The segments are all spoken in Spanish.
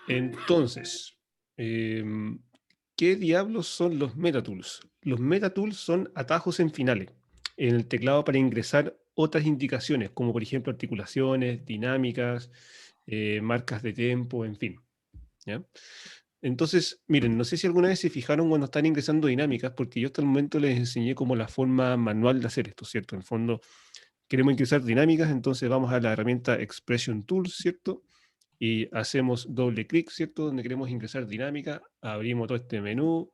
Entonces, ¿qué diablos son los metatools? Los metatools son atajos en finales en el teclado para ingresar otras indicaciones, como por ejemplo articulaciones, dinámicas, marcas de tempo, en fin. ¿Ya? Entonces, miren, no sé si alguna vez se fijaron cuando están ingresando dinámicas, porque yo hasta el momento les enseñé como la forma manual de hacer esto, ¿cierto? En el fondo, queremos ingresar dinámicas, entonces vamos a la herramienta Expression Tools, ¿cierto? Y hacemos doble clic, ¿cierto? Donde queremos ingresar dinámica, abrimos todo este menú,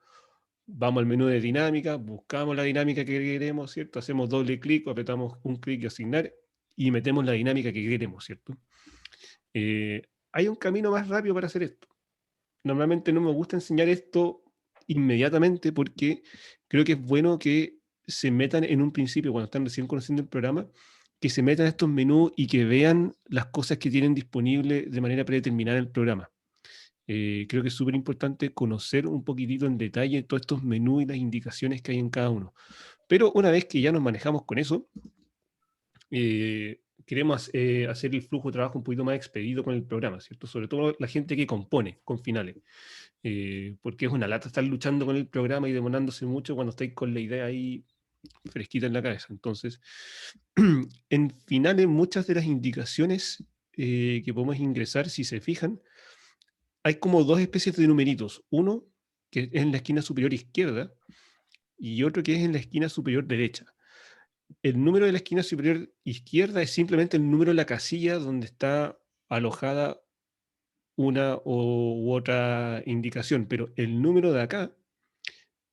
vamos al menú de dinámica, buscamos la dinámica que queremos, ¿cierto? Hacemos doble clic, apretamos un clic y asignar y metemos la dinámica que queremos, ¿cierto? Hay un camino más rápido para hacer esto. Normalmente no me gusta enseñar esto inmediatamente porque creo que es bueno que se metan en un principio, cuando están recién conociendo el programa, que se metan a estos menús y que vean las cosas que tienen disponibles de manera predeterminada en el programa. Creo que es súper importante conocer un poquitito en detalle todos estos menús y las indicaciones que hay en cada uno. Pero una vez que ya nos manejamos con eso, queremos hacer el flujo de trabajo un poquito más expedito con el programa, ¿cierto? Sobre todo la gente que compone con finales. Porque es una lata estar luchando con el programa y demorándose mucho cuando estáis con la idea ahí fresquita en la cabeza. Entonces, en finales, muchas de las indicaciones que podemos ingresar, si se fijan, hay como dos especies de numeritos. Uno que es en la esquina superior izquierda y otro que es en la esquina superior derecha. El número de la esquina superior izquierda es simplemente el número de la casilla donde está alojada una u otra indicación, pero el número de acá,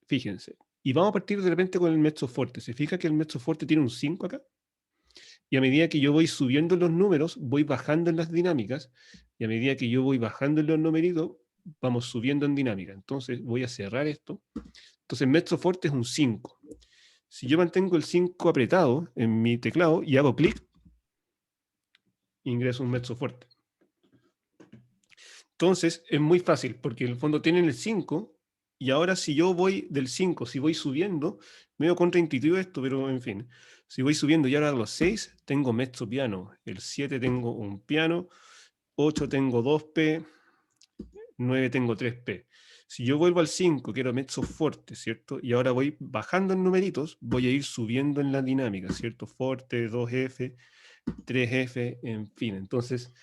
fíjense, y vamos a partir de repente con el mezzo fuerte. ¿Se fija que el mezzo fuerte tiene un 5 acá? Y a medida que yo voy subiendo los números, voy bajando en las dinámicas, y a medida que yo voy bajando en los numeritos, vamos subiendo en dinámica. Entonces voy a cerrar esto. Entonces mezzo fuerte es un 5. Si yo mantengo el 5 apretado en mi teclado y hago clic, ingreso un mezzo fuerte. Entonces es muy fácil, porque en el fondo tienen el 5, y ahora si yo voy del 5, si voy subiendo, medio contraintuitivo esto, pero en fin, si voy subiendo y ahora a los 6, tengo mezzo piano, el 7 tengo un piano, 8 tengo 2P, 9 tengo 3P. Si yo vuelvo al 5, quiero mezzo fuerte, ¿cierto? Y ahora voy bajando en numeritos, voy a ir subiendo en la dinámica, ¿cierto? Fuerte, 2F, 3F, en fin. Entonces,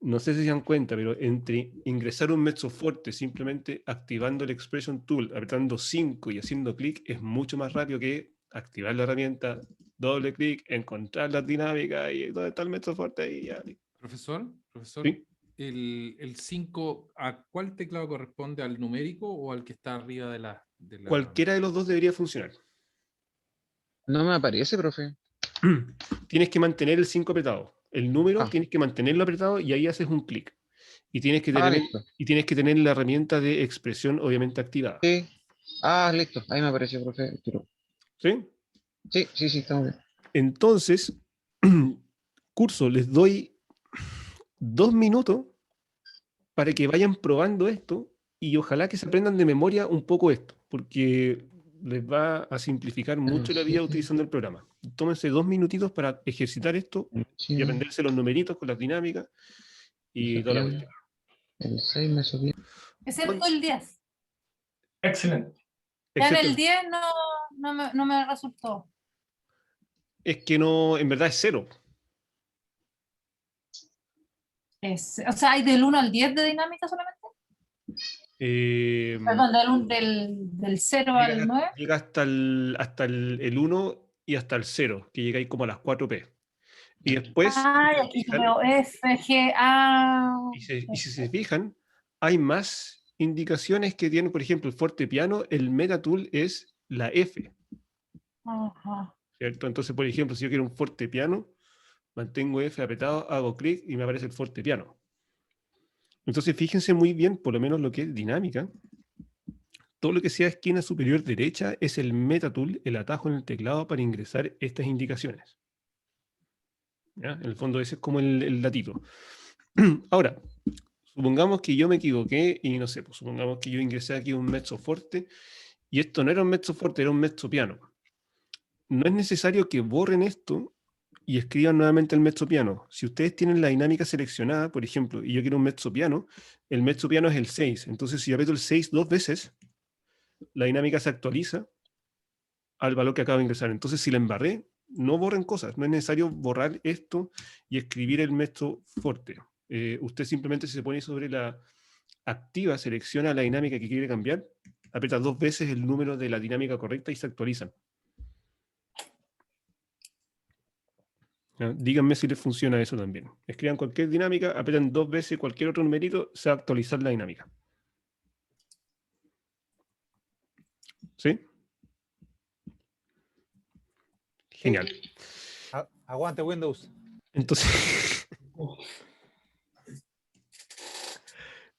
no sé si se dan cuenta, pero entre ingresar un mezzo fuerte simplemente activando el Expression Tool, apretando 5 y haciendo clic, es mucho más rápido que activar la herramienta, doble clic, encontrar las dinámicas y dónde está el mezzo fuerte y ya. Profesor, ¿Sí? el 5, ¿a cuál teclado corresponde? ¿Al numérico o al que está arriba de la... Cualquiera de los dos debería funcionar. No me aparece, profe. Tienes que mantener el 5 apretado. El número Ah, tienes que mantenerlo apretado y ahí haces un clic. Y listo. tienes que tener la herramienta de expresión obviamente activada. Sí. Listo. Ahí me apareció, profe. ¿Sí? Sí, estamos bien. Entonces, curso, les doy 2 minutos para que vayan probando esto y ojalá que se aprendan de memoria un poco esto, porque les va a simplificar mucho la vida 7, utilizando el programa. Tómense 2 minutitos para ejercitar esto el y 7, aprenderse los numeritos con las dinámicas y toda la piano, cuestión. el 6 me subió. Excepto el 10. Excelente. Ya en Excepto, el 10 no me resultó. es que no, en verdad es 0. O sea, ¿hay del 1 al 10 de dinámica solamente? Eh, Perdón, del 0 al 9. llega hasta el 1 y hasta el 0, que llegáis como a las 4P. Y después, Ah, y aquí veo F, G, A. y si se fijan, hay más indicaciones que tienen, por ejemplo, el fortepiano, el Metatool es la F, Ajá. ¿cierto? Entonces, por ejemplo, si yo quiero un fortepiano, mantengo F apretado, hago clic y me aparece el fortepiano. Entonces, fíjense muy bien, por lo menos lo que es dinámica. Todo lo que sea esquina superior derecha es el Metatool, el atajo en el teclado para ingresar estas indicaciones. ¿Ya? En el fondo ese es como el datito. Ahora, supongamos que yo me equivoqué y no sé, pues supongamos que yo ingresé aquí un mezzo fuerte y esto no era un mezzo fuerte, era un mezzo piano. No es necesario que borren esto y escriban nuevamente el mezzopiano. Si ustedes tienen la dinámica seleccionada, por ejemplo, y yo quiero un mezzopiano, el mezzopiano es el 6. Entonces, si aprieto el 6 2 veces, la dinámica se actualiza al valor que acabo de ingresar. Entonces, si la embarré, no borren cosas. No es necesario borrar esto y escribir el mezzo forte. Usted simplemente se pone sobre la activa, selecciona la dinámica que quiere cambiar, aprieta 2 veces el número de la dinámica correcta y se actualizan. ¿Ya? Díganme si les funciona eso también. Escriban cualquier dinámica, aprietan 2 veces cualquier otro numerito, se va a actualizar la dinámica. ¿Sí? Genial. Aguante Windows. Entonces,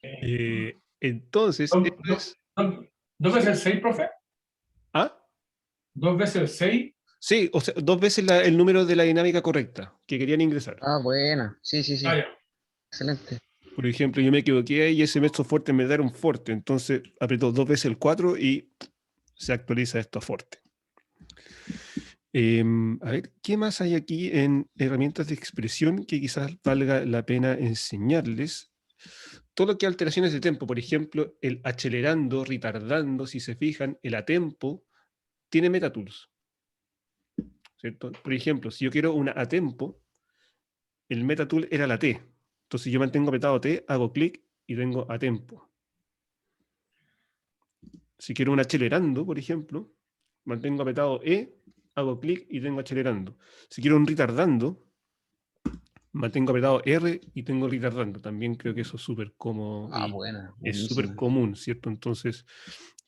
Eh, entonces, dos, esto dos- es... dos- dos veces el 6, profe. ¿Ah? 2 veces el 6. Sí, o sea, 2 veces el número de la dinámica correcta que querían ingresar. Ah, buena. Sí, sí, sí. Ah, ya. Excelente. Por ejemplo, yo me equivoqué y ese mezzo fuerte me da un forte, entonces apretó 2 veces el 4 y se actualiza esto a forte. A ver, ¿qué más hay aquí en herramientas de expresión que quizás valga la pena enseñarles? Todo lo que alteraciones de tempo, por ejemplo, el acelerando, retardando, si se fijan, el a tempo, tiene metatools, ¿cierto? Por ejemplo, si yo quiero una a tempo, el metatool era la T. Entonces yo mantengo apretado T, hago clic y tengo a tempo. Si quiero un acelerando, por ejemplo, mantengo apretado E, hago clic y tengo acelerando. Si quiero un retardando, mantengo apretado R y tengo retardando. También creo que eso es súper cómodo Ah, y buena. es súper Buenísima. común, ¿cierto? Entonces,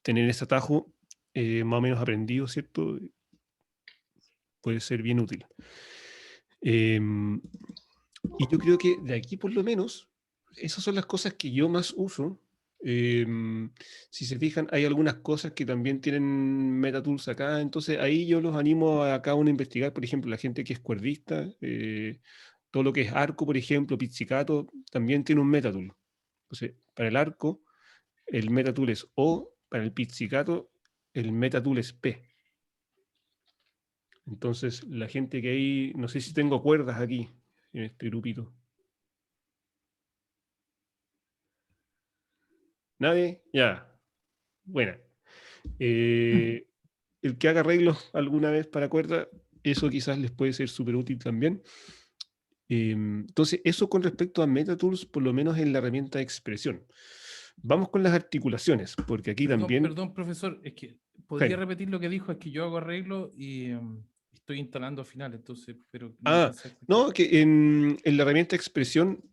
tener ese atajo más o menos aprendido, ¿cierto? Puede ser bien útil. Y yo creo que de aquí por lo menos, esas son las cosas que yo más uso. Si se fijan, hay algunas cosas que también tienen metatools acá, entonces ahí yo los animo a cada uno a investigar, por ejemplo, la gente que es cuerdista, todo lo que es arco, por ejemplo, pizzicato, también tiene un metatool. Entonces, para el arco, el metatool es O, para el pizzicato, el metatool es P. Entonces, la gente que hay, no sé si tengo cuerdas aquí, en este grupito. ¿Nadie? Ya. Buena. El que haga arreglos alguna vez para cuerda, eso quizás les puede ser súper útil también. Entonces, eso con respecto a MetaTools, por lo menos en la herramienta de expresión. Vamos con las articulaciones, porque aquí también... Perdón, profesor, es que podría repetir lo que dijo, es que yo hago arreglo y estoy instalando final, entonces, pero no alcancé a escuchar. No, que en la herramienta de expresión,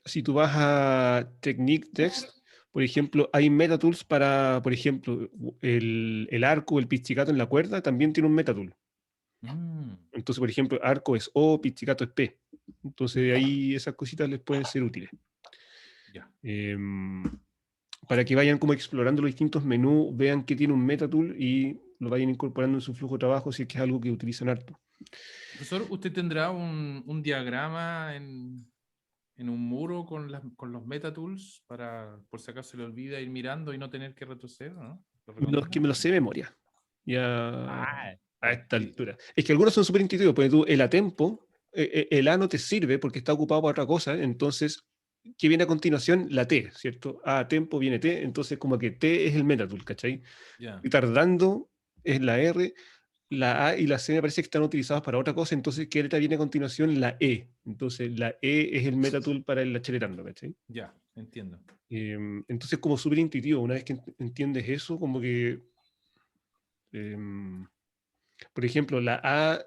si tú vas a Technique Text, por ejemplo, hay metatools para, por ejemplo, el arco, el pizzicato en la cuerda, también tiene un metatool. Mm, Entonces, por ejemplo, arco es O, pizzicato es P. Entonces, de ahí esas cositas les pueden ser útiles. ya. Para que vayan como explorando los distintos menús, vean que tiene un metatool y lo vayan incorporando en su flujo de trabajo si es que es algo que utilizan harto. Profesor, ¿usted tendrá un diagrama en un muro con los metatools para, por si acaso se le olvida ir mirando y no tener que retroceder, ¿no? ¿Lo Los que me recomienda? los sé de memoria. Ya Ah, a esta sí. altura. Es que algunos son súper intuitivos, porque tú el a tempo, el A no te sirve porque está ocupado para otra cosa, entonces, ¿qué viene a continuación? La T, ¿cierto? A tempo viene T, entonces como que T es el metatool, ¿cachai? Ya. Y tardando es la R, la A y la C me parece que están utilizados para otra cosa, entonces, ¿qué letra viene a continuación? La E. Entonces, la E es el metatool para el acelerando, ¿cachai? Ya, entiendo. Entonces, como súper intuitivo, una vez que entiendes eso, como que... por ejemplo, la A,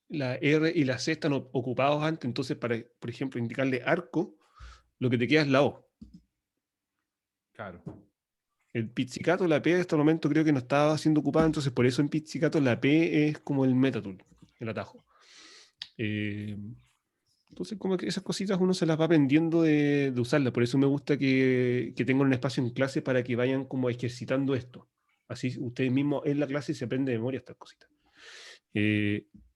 la R y la C están ocupados antes, entonces para, por ejemplo, indicarle arco, lo que te queda es la O. Claro. El pizzicato, la P hasta el momento creo que no estaba siendo ocupada, entonces por eso en pizzicato la P es como el metatool, el atajo. Entonces como que esas cositas uno se las va aprendiendo de usarlas, por eso me gusta que tengan un espacio en clase para que vayan como ejercitando esto. Así ustedes mismos en la clase se aprende de memoria estas cositas.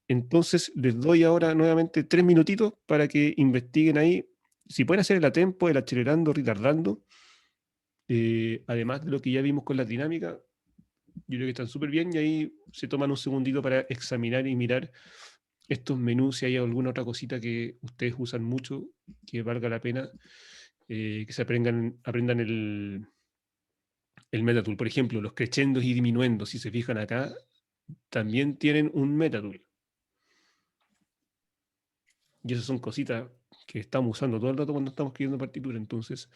Entonces les doy ahora nuevamente 3 minutitos para que investiguen ahí. Si pueden hacer el a tempo, el acelerando, retardando, además de lo que ya vimos con la dinámica, yo creo que están súper bien y ahí se toman un segundito para examinar y mirar estos menús, si hay alguna otra cosita que ustedes usan mucho, que valga la pena, que se aprendan el MetaTool. Por ejemplo, los crescendos y diminuendos, si se fijan acá, también tienen un MetaTool. Y esas son cositas que estamos usando todo el rato cuando estamos escribiendo partitura. Entonces,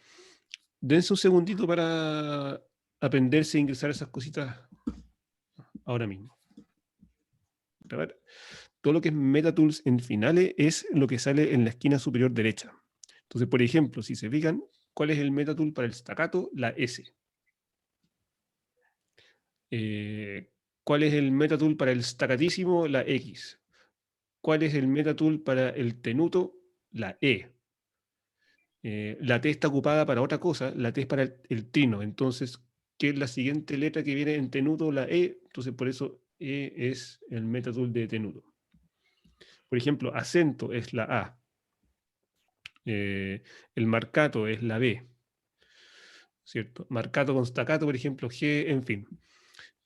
dense un segundito para aprenderse e ingresar esas cositas ahora mismo. A ver, todo lo que es MetaTools en finales es lo que sale en la esquina superior derecha. Entonces, por ejemplo, si se fijan, ¿cuál es el MetaTool para el staccato? La S. ¿Cuál es el MetaTool para el staccatísimo? La X. ¿Cuál es el MetaTool para el tenuto? La E. La T está ocupada para otra cosa, la T es para el trino. Entonces, ¿qué es la siguiente letra que viene en tenuto? La E. Entonces, por eso E es el MetaTool de tenuto. Por ejemplo, acento es la A. El marcato es la B. ¿Cierto? Marcato con staccato, por ejemplo, G, en fin.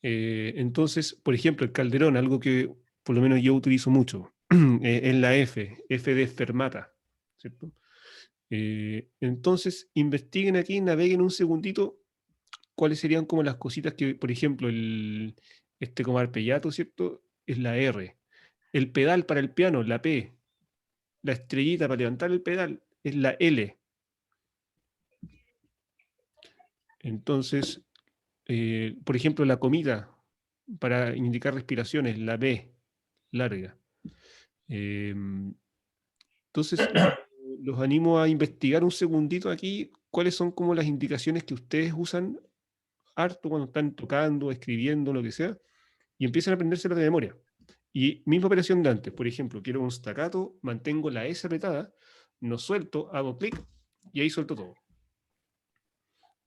Entonces, por ejemplo, el calderón, algo que por lo menos yo utilizo mucho, es la F de fermata, ¿cierto? Entonces, investiguen aquí, naveguen un segundito, cuáles serían como las cositas que, por ejemplo, este como arpegiato, ¿cierto? Es la R. El pedal para el piano, la P. La estrellita para levantar el pedal es la L. Entonces, por ejemplo, la comida para indicar respiraciones, la B, larga. Entonces, los animo a investigar un segundito aquí cuáles son como las indicaciones que ustedes usan harto cuando están tocando, escribiendo, lo que sea, y empiezan a aprendérselas de memoria. Y misma operación de antes, por ejemplo, quiero un staccato, mantengo la S apretada, no suelto, hago clic y ahí suelto todo.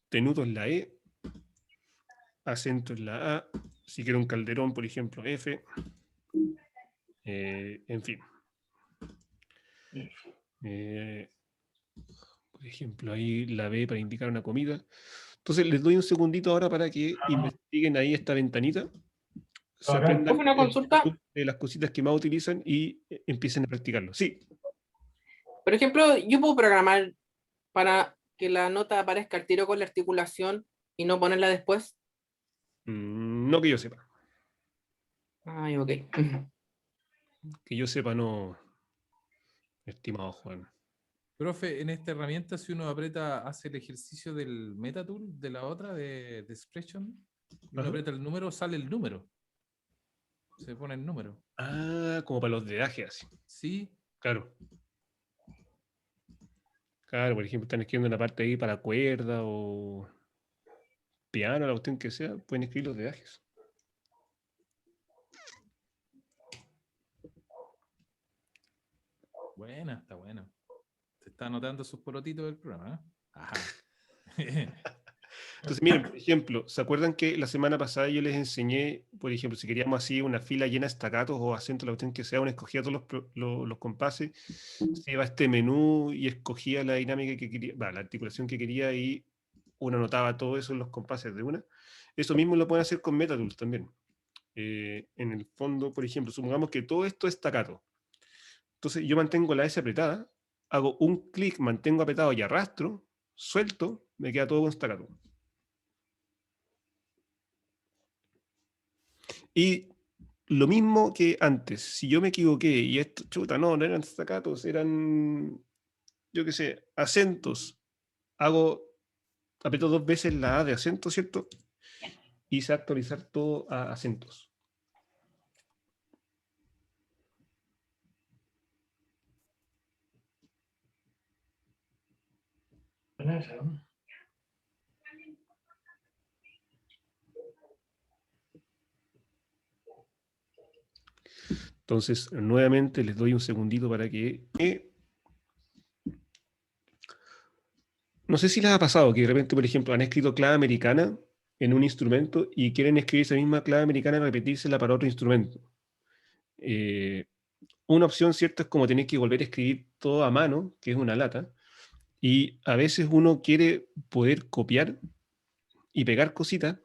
Tenuto es la E, acento es la A, si quiero un calderón, por ejemplo, F, en fin. Por ejemplo, ahí la B para indicar una comida. Entonces les doy un segundito ahora para que investiguen ahí esta ventanita, se aprendan Una consulta. de las cositas que más utilizan y empiecen a practicarlo. Sí. Por ejemplo, yo puedo programar para que la nota aparezca al tiro con la articulación y no ponerla después. No que yo sepa. Ay, ok. Que yo sepa, no, estimado Juan. Profe, en esta herramienta, si uno aprieta, hace el ejercicio del MetaTool, de la otra, de Expression, uno Ajá. aprieta el número, sale el número. Se pone el número. Ah, como para los dedajes, así. Sí, Claro. Claro, por ejemplo, están escribiendo una parte ahí para cuerda o piano, la cuestión que sea, pueden escribir los dedajes. buena, está buena. Se está anotando sus porotitos del programa, ¿eh? Ajá. Entonces, miren, por ejemplo, ¿se acuerdan que la semana pasada yo les enseñé, por ejemplo, si queríamos así una fila llena de staccatos o acentos, la cuestión que sea, uno escogía todos los compases, se iba a este menú y escogía la dinámica que quería, la articulación que quería y uno anotaba todo eso en los compases de una. Eso mismo lo pueden hacer con MetaTools también. En el fondo, por ejemplo, supongamos que todo esto es staccato. Entonces yo mantengo la S apretada, hago un clic, mantengo apretado y arrastro, suelto, me queda todo con staccato. Y lo mismo que antes, si yo me equivoqué y esto, chuta, no eran staccatos, eran, yo qué sé, acentos, aprieto 2 veces la A de acento, ¿cierto? Y se va a actualizar todo a acentos. Entonces, nuevamente les doy un segundito para que... No sé si les ha pasado que de repente, por ejemplo, han escrito clave americana en un instrumento y quieren escribir esa misma clave americana y repetírsela para otro instrumento. Una opción, ¿cierto? Es como tener que volver a escribir todo a mano, que es una lata, y a veces uno quiere poder copiar y pegar cositas,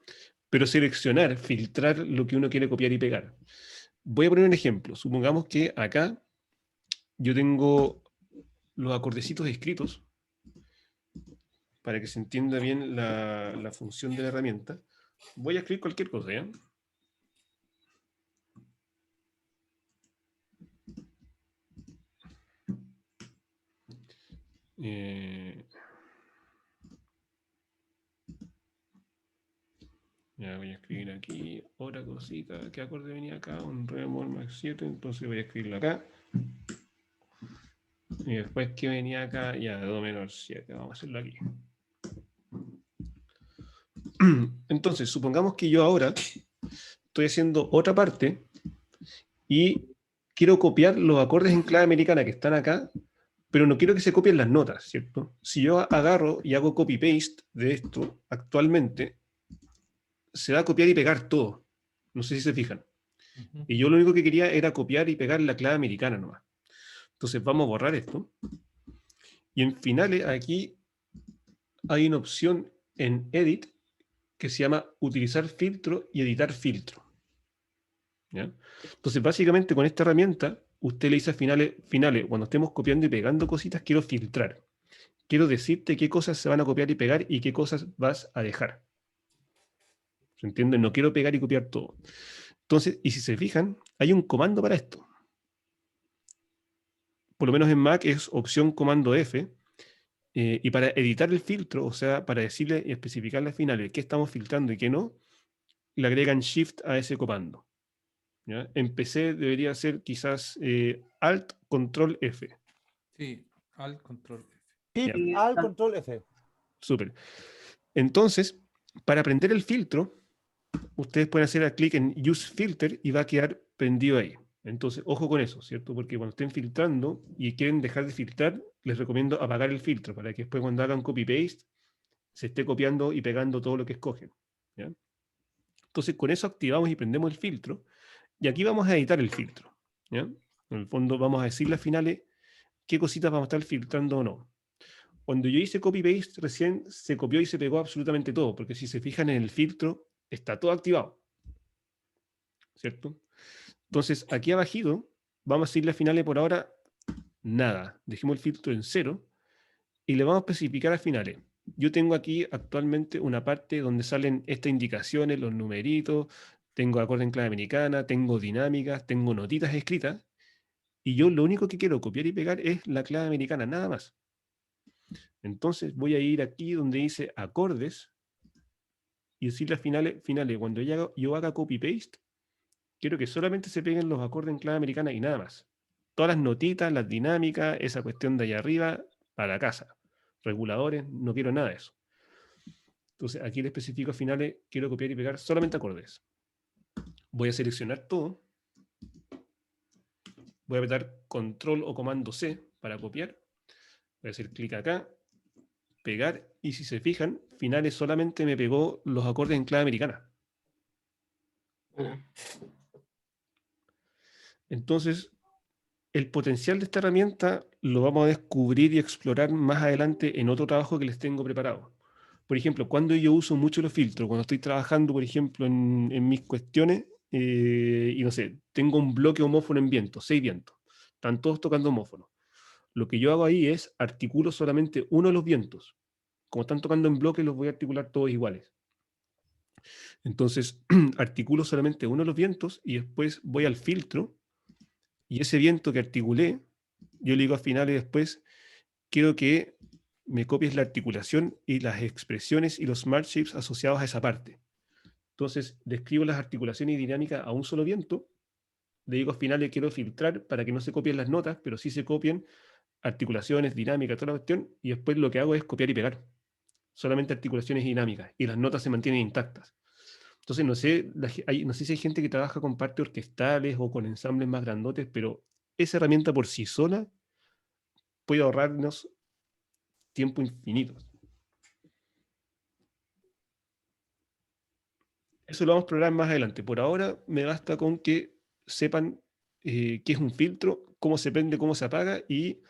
pero seleccionar, filtrar lo que uno quiere copiar y pegar. Voy a poner un ejemplo. Supongamos que acá yo tengo los acordecitos escritos para que se entienda bien la función de la herramienta. Voy a escribir cualquier cosa, ¿ya? Ya voy a escribir aquí otra cosita. ¿Qué acorde venía acá? Un re bemol más 7. Entonces voy a escribirlo acá. Y después que venía acá, ya, do menor 7. Vamos a hacerlo aquí. Entonces, supongamos que yo ahora estoy haciendo otra parte y quiero copiar los acordes en clave americana que están acá, pero no quiero que se copien las notas, ¿cierto? Si yo agarro y hago copy-paste de esto actualmente, se va a copiar y pegar todo. No sé si se fijan. Ujú. Y yo lo único que quería era copiar y pegar la clave americana nomás. Entonces vamos a borrar esto. Y en finales, aquí hay una opción en Edit que se llama Utilizar filtro y Editar filtro. ¿Ya? Entonces, básicamente con esta herramienta, usted le dice a finales, cuando estemos copiando y pegando cositas, quiero filtrar. Quiero decirte qué cosas se van a copiar y pegar y qué cosas vas a dejar. ¿Se entiende? No quiero pegar y copiar todo. Entonces, y si se fijan, hay un comando para esto. Por lo menos en Mac es opción comando F. Y para editar el filtro, o sea, para decirle y especificarle al final qué estamos filtrando y qué no, le agregan Shift a ese comando. ¿Ya? En PC debería ser quizás Alt Control F. Sí, Alt Control F. Shift, Ya. Alt, Control, F. Súper. Entonces, para prender el filtro, ustedes pueden hacer clic en Use Filter y va a quedar prendido ahí. Entonces, ojo con eso, ¿cierto? Porque cuando estén filtrando y quieren dejar de filtrar, les recomiendo apagar el filtro para que después cuando hagan copy-paste se esté copiando y pegando todo lo que escogen. ¿Ya? Entonces, con eso activamos y prendemos el filtro. Y aquí vamos a editar el filtro. ¿Ya? En el fondo vamos a decirle a finales qué cositas vamos a estar filtrando o no. Cuando yo hice copy-paste, recién se copió y se pegó absolutamente todo, porque si se fijan en el filtro, está todo activado. ¿Cierto? Entonces, aquí abajito, vamos a decirle a finales por ahora, nada. Dejemos el filtro en 0 y le vamos a especificar a finales. Yo tengo aquí actualmente una parte donde salen estas indicaciones, los numeritos, tengo acorde en clave americana, tengo dinámicas, tengo notitas escritas, y yo lo único que quiero copiar y pegar es la clave americana, nada más. Entonces voy a ir aquí donde dice acordes y decirle a finales, cuando yo haga copy-paste, quiero que solamente se peguen los acordes en clave americana y nada más. Todas las notitas, las dinámicas, esa cuestión de allá arriba, para la casa. Reguladores, no quiero nada de eso. Entonces aquí le especifico a finales, quiero copiar y pegar solamente acordes. Voy a seleccionar todo. Voy a apretar Control o Comando C para copiar. Voy a hacer clic acá, pegar, y si se fijan, finales solamente me pegó los acordes en clave americana. Bueno, Entonces, el potencial de esta herramienta lo vamos a descubrir y explorar más adelante en otro trabajo que les tengo preparado. Por ejemplo, cuando yo uso mucho los filtros, cuando estoy trabajando, por ejemplo, en mis cuestiones, y no sé, tengo un bloque homófono en viento, 6 vientos, están todos tocando homófono. Lo que yo hago ahí es articulo solamente uno de los vientos. Como están tocando en bloque, los voy a articular todos iguales. Entonces, articulo solamente uno de los vientos y después voy al filtro y ese viento que articulé, yo le digo a finales después, quiero que me copies la articulación y las expresiones y los smart shapes asociados a esa parte. Entonces, describo las articulaciones y dinámicas a un solo viento, le digo a finales, quiero filtrar para que no se copien las notas, pero sí se copien articulaciones, dinámicas, toda la cuestión, y después lo que hago es copiar y pegar. Solamente articulaciones y dinámicas, y las notas se mantienen intactas. Entonces, no sé, no sé si hay gente que trabaja con partes orquestales o con ensambles más grandotes, pero esa herramienta por sí sola puede ahorrarnos tiempo infinito. Eso lo vamos a explorar más adelante. Por ahora me basta con que sepan qué es un filtro, cómo se prende, cómo se apaga, y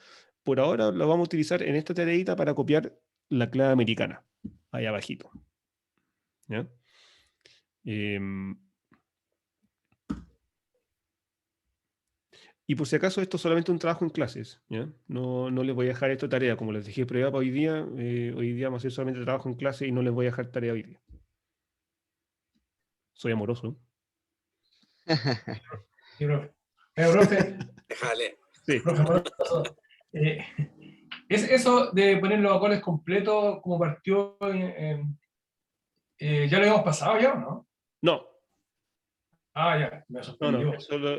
por ahora lo vamos a utilizar en esta tareita para copiar la clave americana, ahí abajito. ¿Ya? Y por si acaso, esto es solamente un trabajo en clases, ¿ya? No les voy a dejar esto tarea, como les dejé prueba para hoy día vamos a hacer solamente trabajo en clase y no les voy a dejar tarea hoy día. Soy amoroso. Sí, profe. Profe, Déjale. Sí. profe, amoroso, es eso de poner los acordes completos como partió ya lo habíamos pasado ya, ¿o no? No, Ah, ya, me no, sorprendió.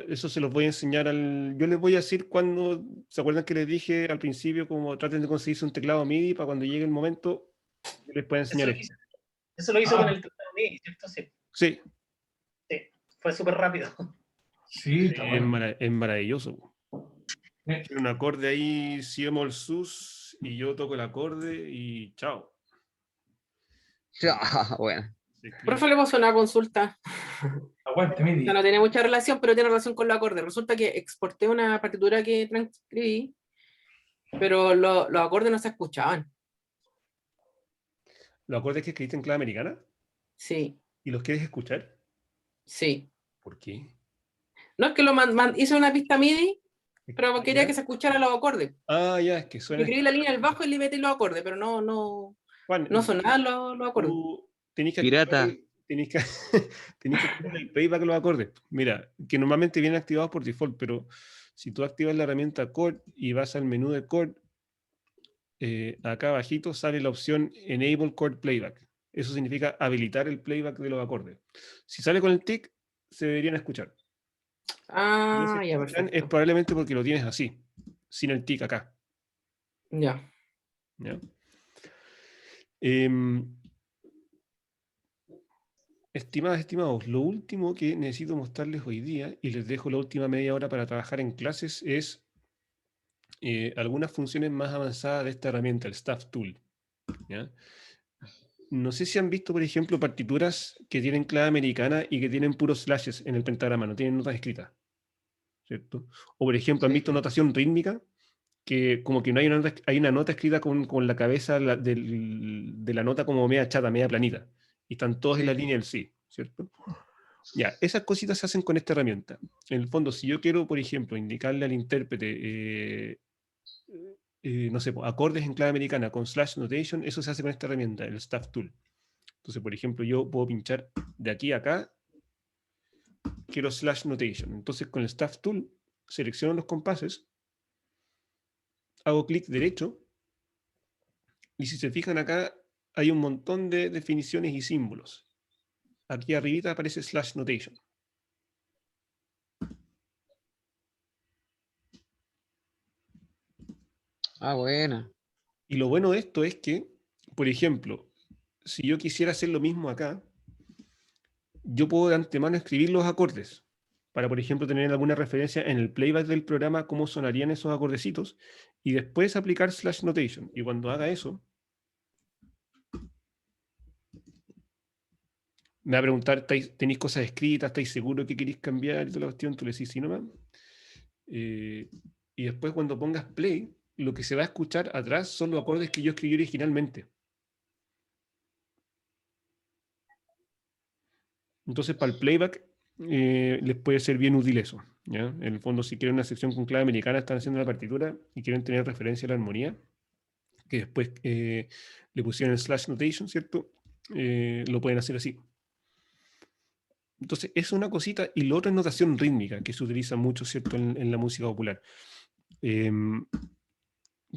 eso se los voy a enseñar Yo les voy a decir cuando... ¿Se acuerdan que les dije al principio como traten de conseguirse un teclado MIDI para cuando llegue el momento yo les pueda enseñar esto? Eso lo hizo Ah. con el teclado MIDI, ¿cierto? Sí, Sí, fue súper rápido. Sí, está bueno. es maravilloso. Eh, Tiene un acorde ahí, si bemol sus, y yo toco el acorde y chao. Bueno. Se escribe. Profe, le puedo hacer una consulta. Aguante, Midi. No tiene mucha relación, pero tiene relación con los acordes. Resulta que exporté una partitura que transcribí, pero los acordes no se escuchaban. ¿Los acordes que escribiste en clave americana? Sí, ¿Y los quieres escuchar? sí. ¿Por qué? No es que hice una pista MIDI, pero quería que se escucharan los acordes. Ah, ya, es que suena... Escribí la línea del bajo y le metí los acordes, pero no Juan, sonaban los acordes. tú tenés que Pirata. tenés que, tenés que activar el playback de los acordes. Mira, que normalmente vienen activados por default, pero si tú activas la herramienta Chord y vas al menú de Chord, acá abajito sale la opción Enable Chord Playback. Eso significa habilitar el playback de los acordes. Si sale con el tick, se deberían escuchar. Si no Ah, se ya, escuchan, es perfecto. probablemente porque lo tienes así, sin el tick acá. Ya. ¿Ya? Em, Estimadas, estimados, lo último que necesito mostrarles hoy día, y les dejo la última media hora para trabajar en clases, es algunas funciones más avanzadas de esta herramienta, el Staff Tool. ¿Ya? No sé si han visto, por ejemplo, partituras que tienen clave americana y que tienen puros slashes en el pentagrama, no tienen notas escritas, ¿cierto? O, por ejemplo, han Sí. visto notación rítmica, que como que no hay una nota escrita con la cabeza de la nota como media chata, media planita, y están todos en la Sí. línea del sí, ¿cierto? Ya, esas cositas se hacen con esta herramienta. En el fondo, si yo quiero, por ejemplo, indicarle al intérprete, no sé, acordes en clave americana con slash notation, eso se hace con esta herramienta, el Staff Tool. Entonces, por ejemplo, yo puedo pinchar de aquí a acá, quiero slash notation. Entonces, con el Staff Tool, selecciono los compases, hago clic derecho, y si se fijan acá, hay un montón de definiciones y símbolos. Aquí arribita aparece slash notation. Ah, buena. Y lo bueno de esto es que, por ejemplo, si yo quisiera hacer lo mismo acá, yo puedo de antemano escribir los acordes para, por ejemplo, tener alguna referencia en el playback del programa cómo sonarían esos acordecitos y después aplicar slash notation. Y cuando haga eso, me va a preguntar, ¿tenéis cosas escritas? ¿Estáis seguros que queréis cambiar? Y toda la cuestión, tú le decís sí nomás. Y después cuando pongas play, lo que se va a escuchar atrás son los acordes que yo escribí originalmente. Entonces, para el playback les puede ser bien útil eso. ¿Ya? En el fondo, si quieren una sección con clave americana, están haciendo la partitura y quieren tener referencia a la armonía, que después le pusieron el slash notation, ¿cierto? Lo pueden hacer así. Entonces, es una cosita. Y lo otro es notación rítmica, que se utiliza mucho, ¿cierto?, en la música popular.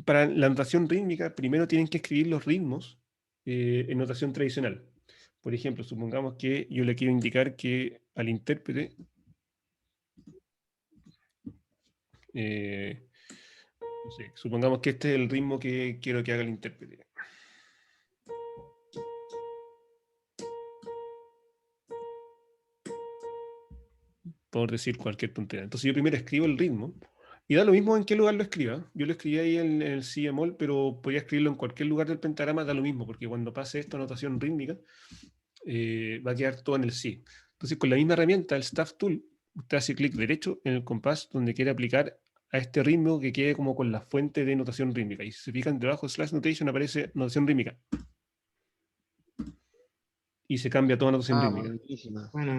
Para la notación rítmica, primero tienen que escribir los ritmos en notación tradicional. Por ejemplo, supongamos que yo le quiero indicar que al intérprete no sé, supongamos que este es el ritmo que quiero que haga el intérprete. Por decir cualquier tontería. Entonces yo primero escribo el ritmo y da lo mismo en qué lugar lo escriba. Yo lo escribí ahí en el si bemol, pero podría escribirlo en cualquier lugar del pentagrama, da lo mismo, porque cuando pase esta notación rítmica va a quedar todo en el si. Entonces con la misma herramienta, el Staff Tool, usted hace clic derecho en el compás donde quiere aplicar a este ritmo que quede como con la fuente de notación rítmica. Y si se fijan debajo de slash notation aparece notación rítmica. Y se cambia toda notación Ah, rítmica. buenísima. Bueno.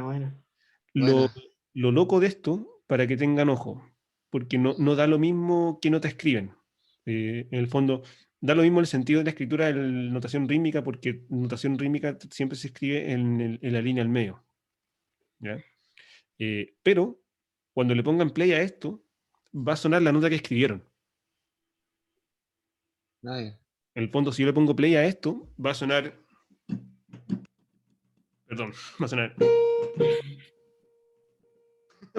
Lo, Buena. lo loco de esto, para que tengan ojo, porque no da lo mismo que nota escriben. En el fondo, da lo mismo el sentido de la escritura de la notación rítmica, porque notación rítmica siempre se escribe en la línea al medio. ¿Ya? Pero cuando le pongan play a esto, va a sonar la nota que escribieron. Ay, En el fondo, si yo le pongo play a esto, va a sonar. Perdón, va a sonar.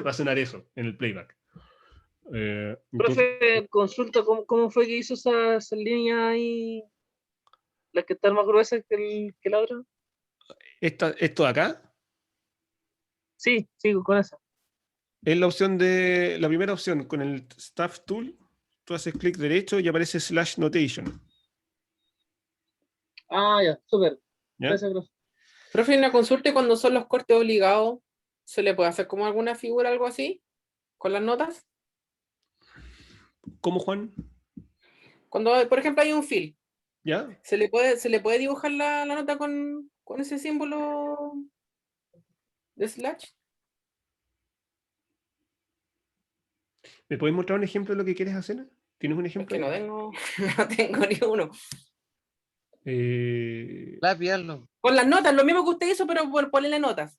Va a sonar eso en el playback. Entonces, Profe, consulta, ¿cómo fue que hizo esa línea ahí? Las que están más gruesas que la otra. esto de acá Sí, sigo con esa. es la primera opción. Con el Staff Tool, tú haces clic derecho y aparece slash notation. Ah, ya, súper. ¿Ya? Gracias, profe. Profe, una consulta, y cuando son los cortes obligados, ¿se le puede hacer como alguna figura, algo así? ¿Con las notas? ¿Cómo, Juan? Cuando, por ejemplo, hay un fill, ¿Ya? ¿se le puede dibujar la nota con ese símbolo de slash? ¿Me puedes mostrar un ejemplo de lo que quieres hacer? ¿Tienes un Es ejemplo? que no tengo ni uno. lápiz, hazlo. Con las notas, lo mismo que usted hizo, pero por ponerle notas.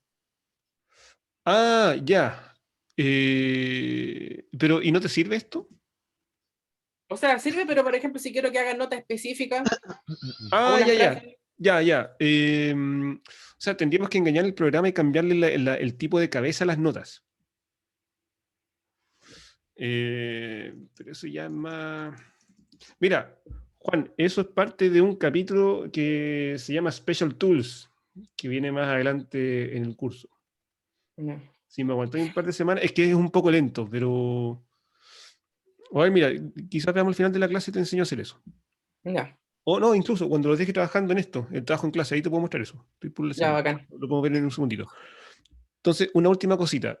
Ya. Pero, ¿y no te sirve esto? O sea, sirve, pero por ejemplo, si quiero que hagan nota específica. Ah, una ya. frase. Ya. O sea, tendríamos que engañar el programa y cambiarle el tipo de cabeza a las notas. Pero eso ya es más. Mira, Juan, eso es parte de un capítulo que se llama Special Tools, que viene más adelante en el curso. No. Si me aguantáis un par de semanas, es que es un poco lento, pero. A ver, mira, quizás veamos al final de la clase y te enseño a hacer eso. Ya, O no, incluso cuando lo dejes trabajando en esto, el trabajo en clase, ahí te puedo mostrar eso. Estoy por ya, bacán. lo podemos ver en un segundito. Entonces, una última cosita.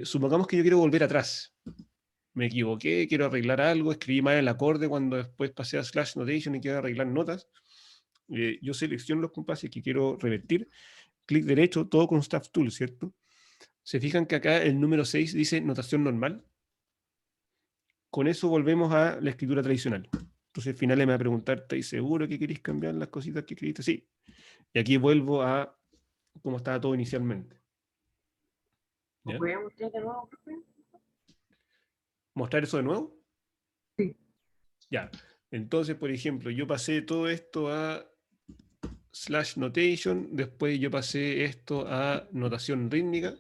Supongamos que yo quiero volver atrás. Me equivoqué, quiero arreglar algo, escribí mal el acorde cuando después pasé a slash notation y quiero arreglar notas. Yo selecciono los compases que quiero revertir, clic derecho, todo con Staff Tool, ¿cierto? Se fijan que acá el número 6 dice notación normal. Con eso volvemos a la escritura tradicional. Entonces al final me va a preguntar, ¿estáis seguro que queréis cambiar las cositas que escribiste? Sí. Y aquí vuelvo a cómo estaba todo inicialmente. ¿Ya? ¿Voy a mostrar de nuevo, profe? ¿Mostrar eso de nuevo? Sí. Ya. Entonces, por ejemplo, yo pasé todo esto a slash notation, después yo pasé esto a notación rítmica.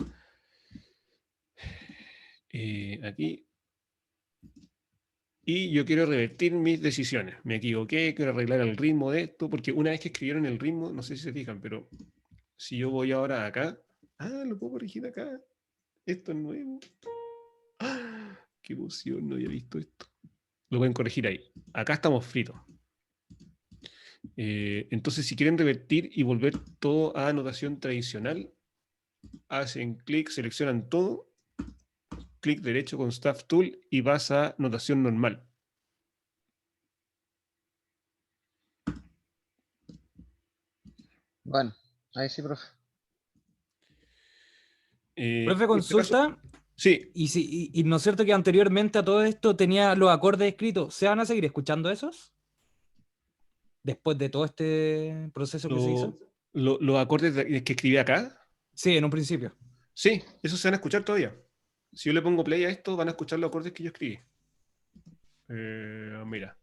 Aquí. Y yo quiero revertir mis decisiones. Me equivoqué, quiero arreglar el ritmo de esto, porque una vez que escribieron el ritmo, no sé si se fijan, pero si yo voy ahora acá, lo puedo corregir acá. Esto es nuevo. Qué emoción, no había visto esto. Lo pueden corregir ahí. Acá estamos fritos. Entonces, si quieren revertir y volver todo a notación tradicional, hacen clic, seleccionan todo, clic derecho con Staff Tool y vas a notación normal. Bueno, ahí sí, profe. Profe, En este caso- consulta. sí, Y no es cierto que anteriormente a todo esto tenía los acordes escritos. ¿Se van a seguir escuchando esos? Después de todo este proceso que se hizo. los acordes que escribí acá, Sí, en un principio. sí, esos se van a escuchar todavía. Si yo le pongo play a esto, van a escuchar los acordes que yo escribí. Mira.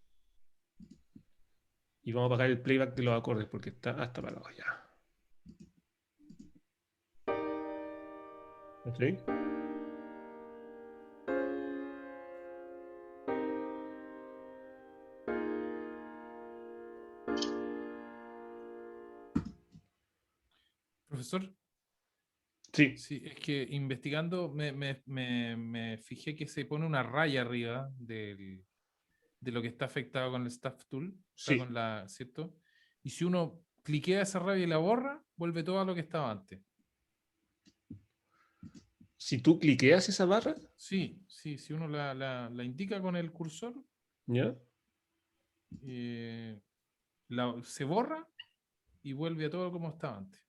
Y vamos a apagar el playback de los acordes porque está hasta apagado ya. ¿Sí? Profesor, Sí. sí, es que investigando me fijé que se pone una raya arriba de lo que está afectado con el Staff Tool, o sea, Sí. con ¿cierto? Y si uno cliquea esa raya y la borra, vuelve todo a lo que estaba antes. Si tú cliqueas esa barra, Sí, si uno la indica con el cursor, ¿ya? se borra y vuelve a todo como estaba antes.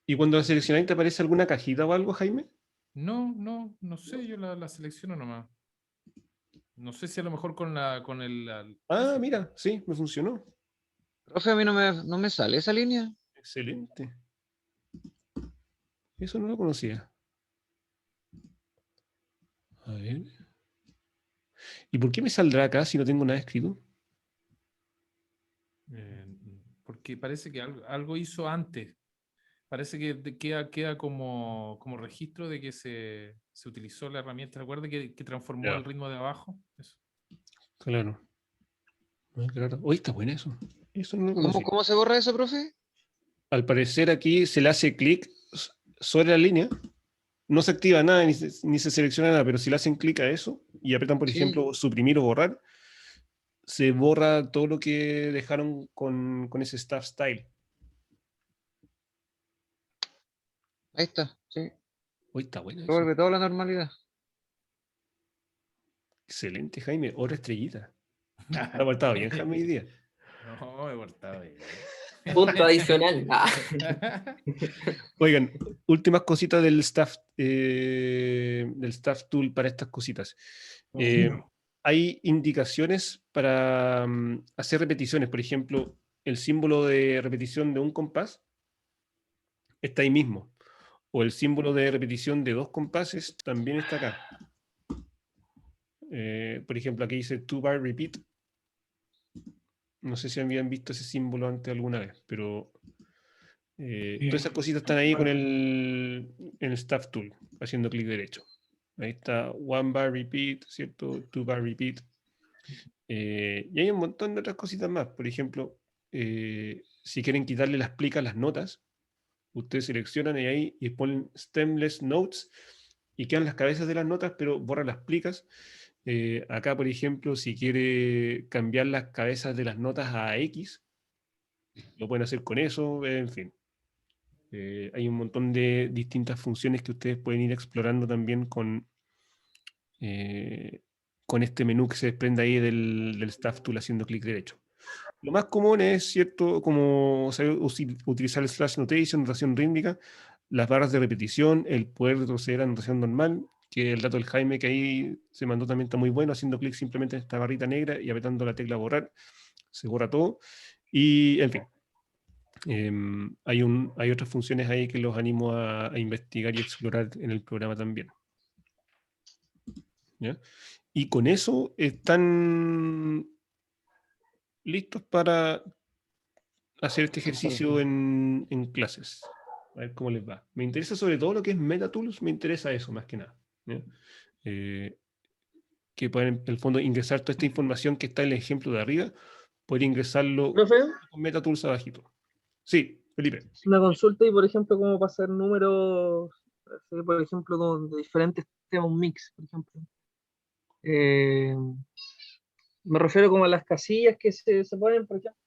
Y cuando la seleccionáis, ¿te aparece alguna cajita o algo, Jaime? No sé, yo la selecciono nomás. No sé si a lo mejor con el. Ah, mira, sí, me funcionó. Profe, a mí no me sale esa línea. Excelente. Eso no lo conocía. A ver. ¿Y por qué me saldrá acá si no tengo nada escrito? Porque parece que algo hizo antes. Parece que queda como registro de que se utilizó la herramienta. ¿Recuerda que transformó Ya. el ritmo de abajo? Eso. Claro. Ah, claro. Oye, está bueno eso. Eso no lo conocía. ¿Cómo se borra eso, profe? Al parecer aquí se le hace clic sobre la línea. No se activa nada ni se selecciona nada, pero si le hacen clic a eso y apretan, por Sí. ejemplo, suprimir o borrar, se borra todo lo que dejaron con ese staff style. Ahí está, sí. Oye, está bueno Se eso. vuelve toda la normalidad. Excelente, Jaime. Otra estrellita. Te ha portado bien, Jaime, hoy día. No, me he portado bien. Punto adicional. Ah. Oigan, últimas cositas del staff tool para estas cositas. Hay indicaciones para hacer repeticiones. Por ejemplo, el símbolo de repetición de un compás está ahí mismo. O el símbolo de repetición de 2 compases también está acá. Por ejemplo, aquí dice 2-bar repeat. No sé si habían visto ese símbolo antes alguna vez, pero todas esas cositas están ahí en el Staff Tool, haciendo clic derecho. Ahí está 1-bar repeat, ¿cierto? 2-bar repeat. Y hay un montón de otras cositas más. Por ejemplo, si quieren quitarle las plicas a las notas, ustedes seleccionan ahí y ponen stemless notes y quedan las cabezas de las notas, pero borran las plicas. Acá, por ejemplo, si quiere cambiar las cabezas de las notas a X, lo pueden hacer con eso, en fin. Hay un montón de distintas funciones que ustedes pueden ir explorando también con este menú que se desprende ahí del Staff Tool haciendo clic derecho. Lo más común es, ¿cierto?, como saber utilizar el slash notation, notación rítmica, las barras de repetición, el poder retroceder a notación normal, que el dato del Jaime que ahí se mandó también está muy bueno, haciendo clic simplemente en esta barrita negra y apretando la tecla borrar, se borra todo. Y, en fin, hay otras funciones ahí que los animo a investigar y explorar en el programa también. ¿Ya? Y con eso están listos para hacer este ejercicio en clases. A ver cómo les va. Me interesa sobre todo lo que es MetaTools, me interesa eso más que nada. ¿Ya? Que pueden, en el fondo, ingresar toda esta información que está en el ejemplo de arriba, poder ingresarlo Profe, con MetaTools abajito. Sí, Felipe. una consulta y por ejemplo, cómo pasar números, por ejemplo, de diferentes temas, un mix, por ejemplo. Me refiero como a las casillas que se ponen, por ejemplo,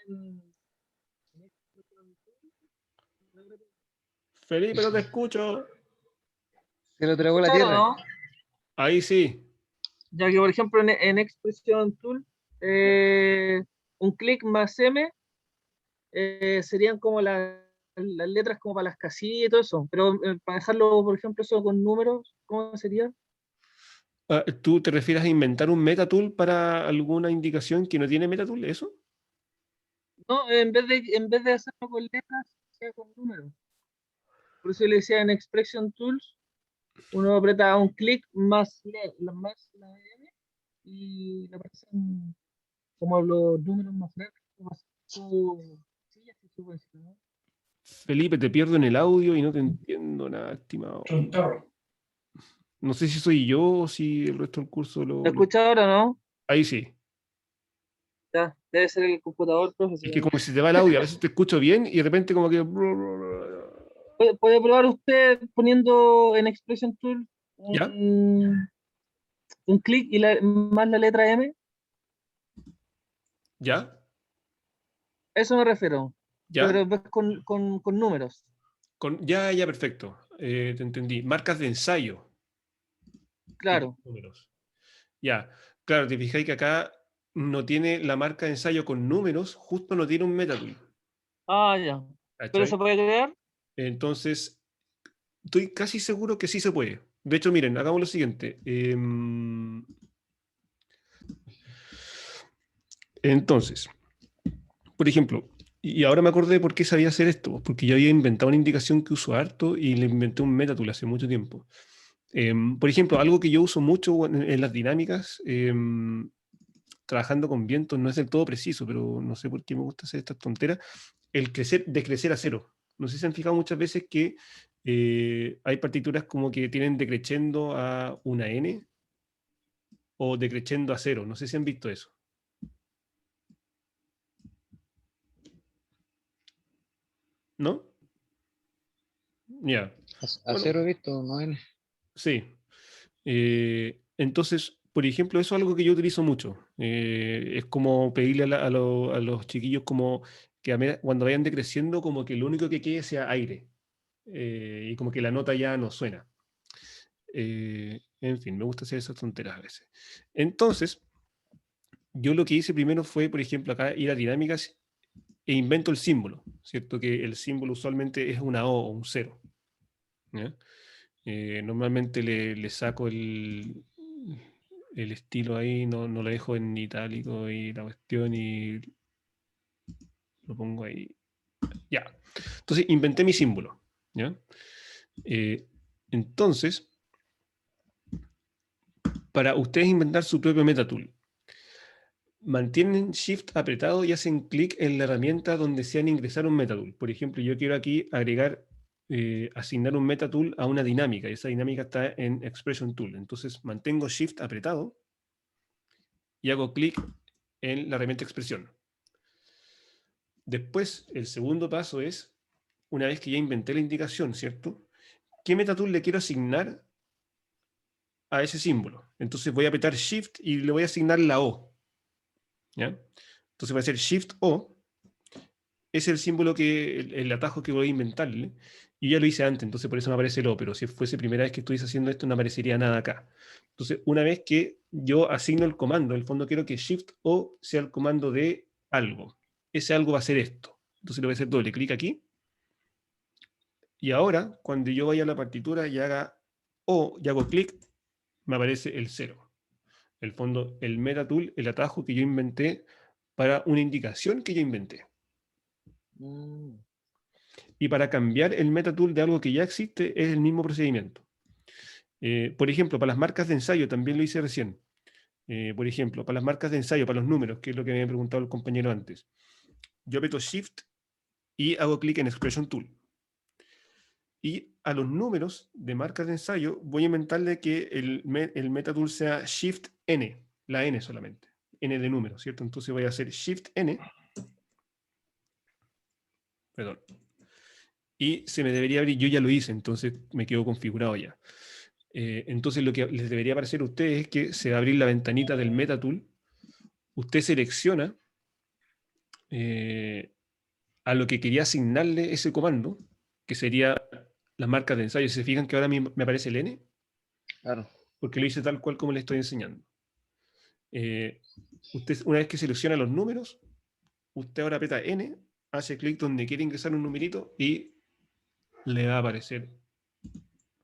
en- Felipe, no te escucho. Se lo tragó la ¿escucharon, tierra. no? Ahí sí. Ya que, por ejemplo, en Expression Tool, un clic más M serían como las letras como para las casillas y todo eso. Pero para dejarlo, por ejemplo, eso con números, ¿cómo sería? ¿Tú te refieres a inventar un MetaTool para alguna indicación que no tiene MetaTool? ¿Eso? No, en vez de hacerlo con letras, sea con números. Por eso le decía en Expression Tools, uno aprieta un clic más la M y le aparecen como los números más largos. Sí, ya se puede decir, ¿no? Felipe, te pierdo en el audio y no te entiendo nada, estimado. Chuntarro. No sé si soy yo o si el resto del curso ¿Lo escucha ahora, no? Ahí sí. Ya, debe ser el computador, profe. Es que como si te va el audio, a veces te escucho bien y de repente como que... ¿Puede probar usted poniendo en Expression Tool ¿Ya? un clic y más la letra M? ¿Ya? A eso me refiero. ¿Ya? Pero ves con números. Ya, perfecto. Te entendí. Marcas de ensayo. Claro. Números. Ya. Claro, te fijáis que acá no tiene la marca de ensayo con números, justo no tiene un MetaTool. Ah, ya. ¿Pero ¿Cachai? se puede crear? Entonces, estoy casi seguro que sí se puede. De hecho, miren, hagamos lo siguiente. Entonces, por ejemplo, y ahora me acordé por qué sabía hacer esto, porque yo había inventado una indicación que uso harto y le inventé un metatool hace mucho tiempo. Por ejemplo, algo que yo uso mucho en las dinámicas, trabajando con vientos, no es del todo preciso, pero no sé por qué me gusta hacer estas tonteras, el decrecer a cero. No sé si se han fijado muchas veces que hay partituras como que tienen decreciendo a una N o decreciendo a cero. No sé si han visto eso. ¿No? Ya. A Bueno, cero he visto, no N. sí. Entonces, por ejemplo, eso es algo que yo utilizo mucho. Es como pedirle a los chiquillos como que cuando vayan decreciendo, como que lo único que quede sea aire. Y como que la nota ya no suena. En fin, me gusta hacer esas tonteras a veces. Entonces, yo lo que hice primero fue, por ejemplo, acá ir a dinámicas e invento el símbolo, ¿cierto? Que el símbolo usualmente es una O o un cero. ¿Ya? Normalmente le saco el estilo ahí, no lo dejo en itálico y la cuestión y lo pongo ahí. Ya. Entonces inventé mi símbolo. ¿Ya? Entonces, para ustedes inventar su propio metatool, mantienen Shift apretado y hacen clic en la herramienta donde desean ingresar un metatool. Por ejemplo, yo quiero aquí agregar, asignar un metatool a una dinámica, y esa dinámica está en Expression Tool. Entonces mantengo Shift apretado y hago clic en la herramienta expresión. Después, el segundo paso es, una vez que ya inventé la indicación, ¿cierto? ¿Qué metatool le quiero asignar a ese símbolo? Entonces voy a apretar Shift y le voy a asignar la O. ¿Ya? Entonces voy a hacer Shift O. Es el símbolo el atajo que voy a inventarle. Y ya lo hice antes, entonces por eso me aparece el O, pero si fuese primera vez que estuviese haciendo esto, no aparecería nada acá. Entonces, una vez que yo asigno el comando, en el fondo quiero que Shift O sea el comando de algo. Ese algo va a ser esto. Entonces le voy a hacer doble clic aquí. Y ahora, cuando yo vaya a la partitura y haga O y hago clic, me aparece el 0. En el fondo, el metatool, el atajo que yo inventé para una indicación que yo inventé. Y para cambiar el metatool de algo que ya existe es el mismo procedimiento. Por ejemplo, para las marcas de ensayo, también lo hice recién. Por ejemplo, para las marcas de ensayo, para los números, que es lo que me había preguntado el compañero antes. Yo aprieto Shift y hago clic en Expression Tool. Y a los números de marcas de ensayo voy a inventarle que el metatool sea Shift N, la N solamente. N de número, ¿cierto? Entonces voy a hacer Shift N. Perdón. Y se me debería abrir, yo ya lo hice, entonces me quedo configurado ya. Entonces lo que les debería parecer a ustedes es que se va a abrir la ventanita del metatool. Usted selecciona a lo que quería asignarle ese comando, que sería las marcas de ensayo. ¿Se fijan que ahora me aparece el N? Claro. Porque lo hice tal cual como le estoy enseñando. Usted, una vez que selecciona los números, usted ahora aprieta N, hace clic donde quiere ingresar un numerito y le va a aparecer.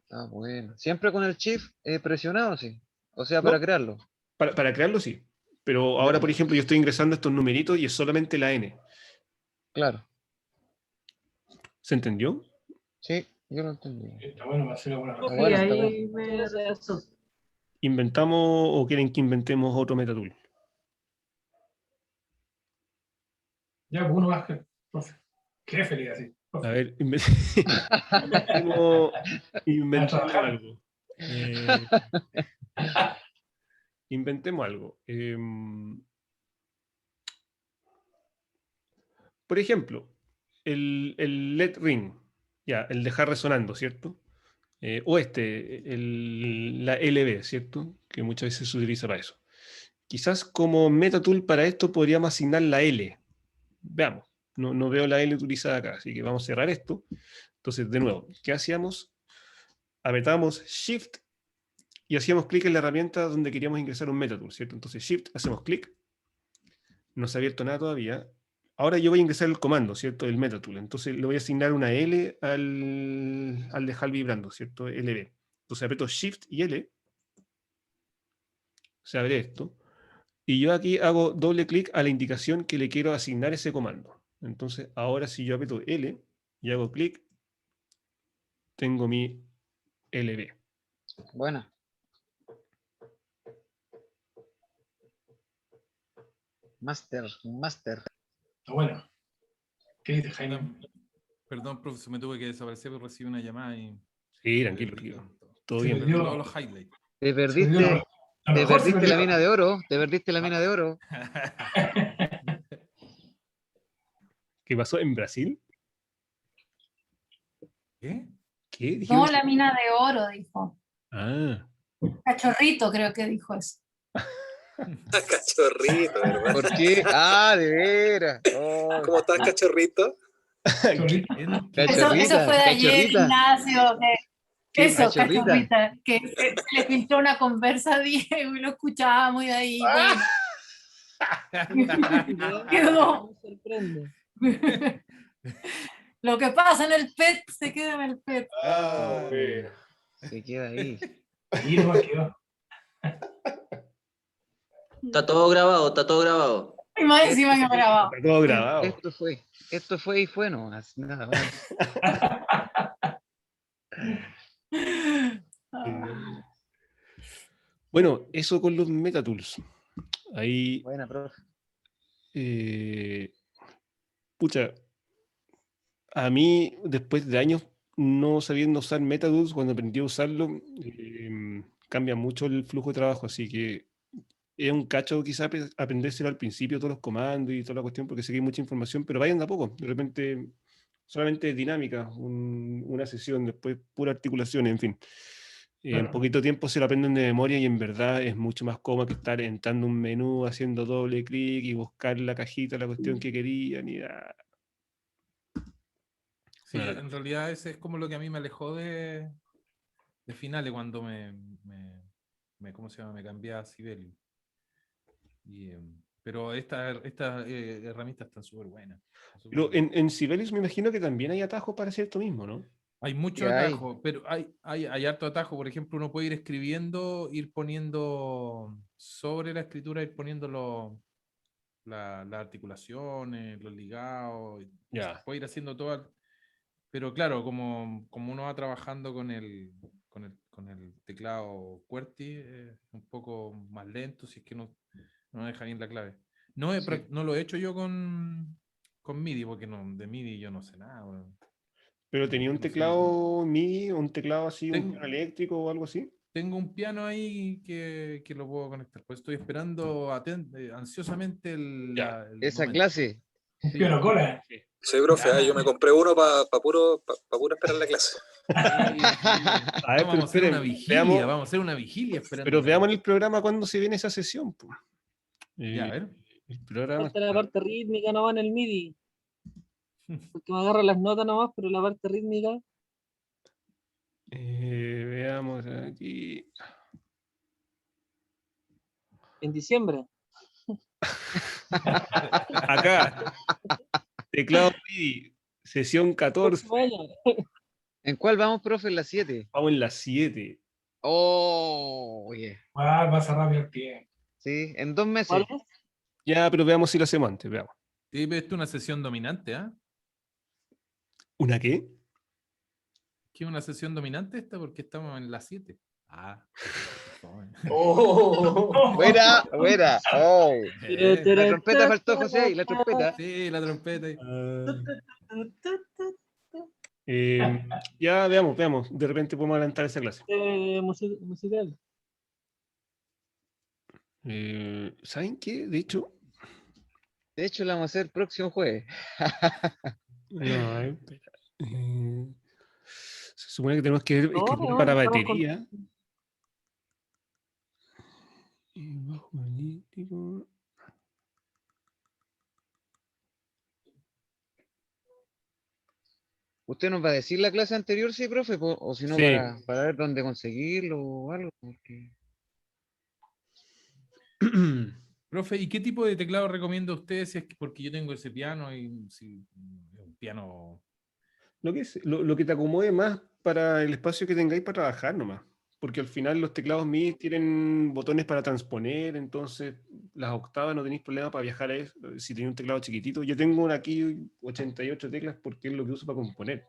Ah, bueno. Siempre con el Shift presionado, sí. O sea, No, para crearlo. para crearlo sí. Pero ahora, por ejemplo, yo estoy ingresando estos numeritos y es solamente la N. Claro. ¿Se entendió? Sí, yo lo entendí. Está bueno para hacer alguna Sí, cosa. bueno, está ahí me eso. ¿Inventamos o quieren que inventemos otro metatool? Ya, pues uno más que, profe. Jefe, le iba a decir. A Profe. ver, inventemos A trabajar. algo. Inventemos algo. Por ejemplo, el LED ring, ya, el dejar resonando, ¿cierto? O la LB, ¿cierto? Que muchas veces se utiliza para eso. Quizás como metatool para esto podríamos asignar la L. Veamos, no veo la L utilizada acá, así que vamos a cerrar esto. Entonces, de nuevo, ¿qué hacíamos? Apretamos Shift y hacíamos clic en la herramienta donde queríamos ingresar un metatool, ¿cierto? Entonces Shift, hacemos clic, no se ha abierto nada todavía, ahora yo voy a ingresar el comando, ¿cierto? El metatool. Entonces le voy a asignar una L al dejar vibrando, ¿cierto? LB. Entonces aprieto Shift y L. Se abre esto. Y yo aquí hago doble clic a la indicación que le quiero asignar ese comando. Entonces ahora si yo aprieto L y hago clic, tengo mi LB. Buena. Master. Está bueno. ¿Qué dices, Jaime? Perdón, profesor, me tuve que desaparecer porque recibí una llamada y Sí, me tranquilo, perdí tranquilo. todo. Todo Se bien. perdió. Todos los highlights. Te Se perdió perdiste, lo te mejor se perdiste la perdió. mina de oro. Te perdiste la mina de oro. ¿Qué pasó en Brasil? ¿Qué? ¿Qué? No, ¿Dijeron? la mina de oro, dijo. Ah, Cachorrito, creo que dijo eso. Cachorrito, ¿verdad? ¿Por qué? Ah, de veras. Oh, ¿Cómo estás, cachorrito? Chorrito. Eso fue de ayer, cachorrita. Ignacio. ¿Qué? Eso, Cachorrita. cachorrita. Que se le filtró una conversa a Diego y lo escuchábamos y de ahí. Quedó. Me sorprende. Lo que pasa en el PET se queda en el PET. Ah, bueno. Se queda ahí. Ahí nomás quedó. Está todo grabado, está todo grabado. Y más encima que grabado. Está todo grabado. Esto fue y fue nomás. Nada más. Bueno, eso con los metatools. Ahí, Buena, profe. pucha, a mí, después de años no sabiendo usar metatools, cuando aprendí a usarlo, cambia mucho el flujo de trabajo, así que es un cacho quizás aprendérselo al principio, todos los comandos y toda la cuestión, porque sé que hay mucha información, pero vayan de a poco, de repente solamente dinámica, una sesión, después pura articulación, en fin. En Claro. poquito tiempo se lo aprenden de memoria y en verdad es mucho más cómodo que estar entrando un menú, haciendo doble clic y buscar la cajita, la cuestión que querían y Sí, Una lata. en realidad ese es como lo que a mí me alejó de finales cuando ¿cómo se llama? Me cambié a Sibelius. Pero estas herramientas están súper buenas. Pero en Sibelius me imagino que también hay atajos para hacer esto mismo, ¿no? Hay mucho ¿Qué hay? atajo, pero hay harto atajo. Por ejemplo, uno puede ir escribiendo, ir poniendo sobre la escritura, ir poniendo las articulaciones, los ligados, Ya. puede ir haciendo todo. Pero claro, como uno va trabajando con el teclado QWERTY, un poco más lento, si es que no deja bien la clave. No lo he hecho yo con MIDI, porque de MIDI yo no sé nada. Bueno. Pero tenía un No sé. teclado MIDI, un teclado así, un Tengo- piano eléctrico o algo así. Tengo un piano ahí que lo puedo conectar. Pues estoy esperando ansiosamente Ya. Esa momento. clase. Un piano cola. Sí, profe, yo me compré uno para puro esperar la clase. A ver, pero Vamos a hacer una esperen, vigilia, veamos, vamos a hacer una vigilia esperando. pero veamos en el programa cuándo se viene esa sesión, po. Ya, a ver. El programa Falta la parte rítmica nomás en el MIDI. Porque me agarra las notas nomás, pero la parte rítmica. veamos aquí. En diciembre. Acá. Teclado MIDI, sesión 14. Próximo año. ¿En cuál vamos, profe? En la 7. Vamos en las 7. Oh, oye. Pasa rápido el tiempo. Sí, en 2 meses. ¿Cuál es? Ya, pero veamos si lo hacemos antes, veamos. Sí, pero esto es una sesión dominante, ¿ah? ¿Una qué? ¿Qué es una sesión dominante esta? Porque estamos en la 7. Ah. Buena, buena. Oh. Eh, La trompeta faltó, José, ahí, la trompeta. Sí, la trompeta. Ya, veamos. De repente podemos adelantar esa clase. Musical. ¿Saben qué? De hecho, De hecho, la vamos a hacer el próximo jueves. no, a ver, espera. Se supone que tenemos que No, escribir no, para estamos con- batería. Bajo elíptico. ¿Usted nos va a decir la clase anterior, sí, profe? O si no, Sí. para ver dónde conseguirlo o algo. Porque... Profe, ¿y qué tipo de teclado recomienda usted? Si es que, porque yo tengo ese piano y si, un piano. Lo que te acomode más para el espacio que tengáis para trabajar nomás. Porque al final los teclados MIDI tienen botones para transponer, entonces las octavas no tenéis problema para viajar a eso. Si tenéis un teclado chiquitito, yo tengo aquí 88 teclas porque es lo que uso para componer.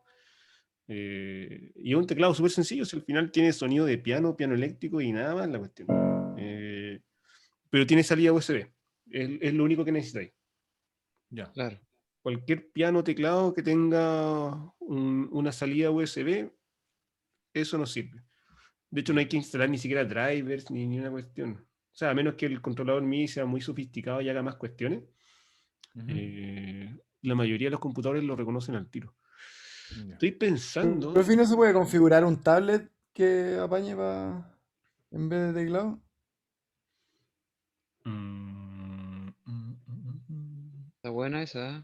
Y es un teclado súper sencillo, si al final tiene sonido de piano, piano eléctrico y nada más la cuestión. Pero tiene salida USB, es lo único que necesitáis. Ya. Claro. Cualquier piano o teclado que tenga una salida USB, eso no sirve. De hecho, no hay que instalar ni siquiera drivers ni una cuestión. O sea, a menos que el controlador MIDI sea muy sofisticado y haga más cuestiones, la mayoría de los computadores lo reconocen al tiro. Ya. Estoy pensando. Pero al fin no se puede configurar un tablet que apañe en vez de teclado. Está buena esa. ¿Eh?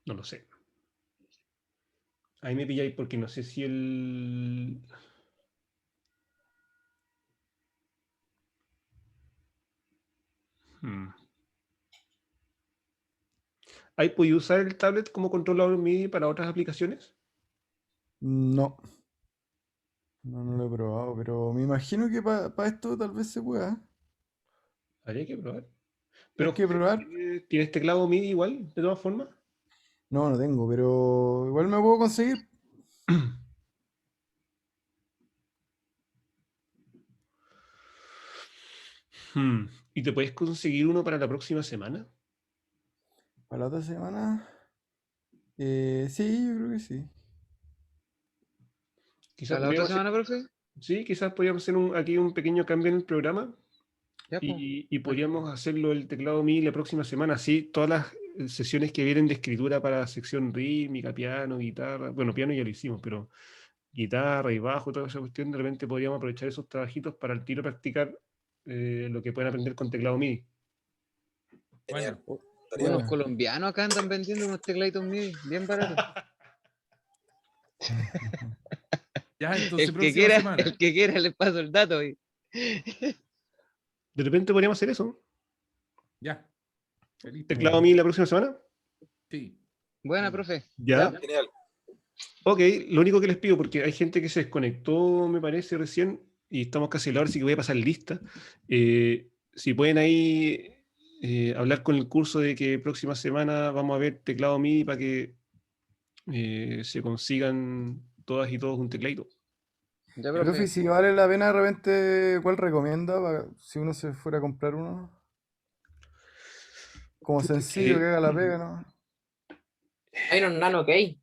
No lo sé. Ahí me pilláis porque no sé si el. ¿Ahí podéis usar el tablet como controlador MIDI para otras aplicaciones? No. No lo he probado, pero me imagino que para esto tal vez se pueda. Habría que probar. Hay Pero, que probar. ¿tienes teclado MIDI igual, de todas formas? No, no tengo, pero igual me puedo conseguir. ¿Y te puedes conseguir uno para la próxima semana? Para la otra semana. Sí, yo creo que sí. Quizás ¿Para la otra podríamos semana, profe? Sí, quizás podríamos hacer aquí un pequeño cambio en el programa Ya, pues. y podríamos hacerlo el teclado MIDI la próxima semana. Así, todas las sesiones que vienen de escritura para sección rítmica, piano, guitarra, bueno, piano ya lo hicimos, pero guitarra y bajo, toda esa cuestión, de repente podríamos aprovechar esos trabajitos para al tiro practicar lo que pueden aprender con teclado MIDI. Genial. Bueno, Estaría Unos Bueno. colombianos acá andan vendiendo unos tecladitos MIDI bien baratos. ya, entonces, El que próxima quiera, semana. el que quiera le paso el dato. De repente podríamos hacer eso. Ya. Feliz. Teclado MIDI la próxima semana. Sí. Buena, profe. Ya. Genial. Ok, lo único que les pido, porque hay gente que se desconectó, me parece, recién, y estamos casi a la hora, así que voy a pasar lista. Si pueden ahí hablar con el curso de que próxima semana vamos a ver teclado MIDI para que se consigan todas y todos un tecladito. Ya, Profe, profe. si vale la pena de repente, ¿cuál recomienda si uno se fuera a comprar uno? Como sencillo, que haga la pega, ¿no? Iron Nano Key.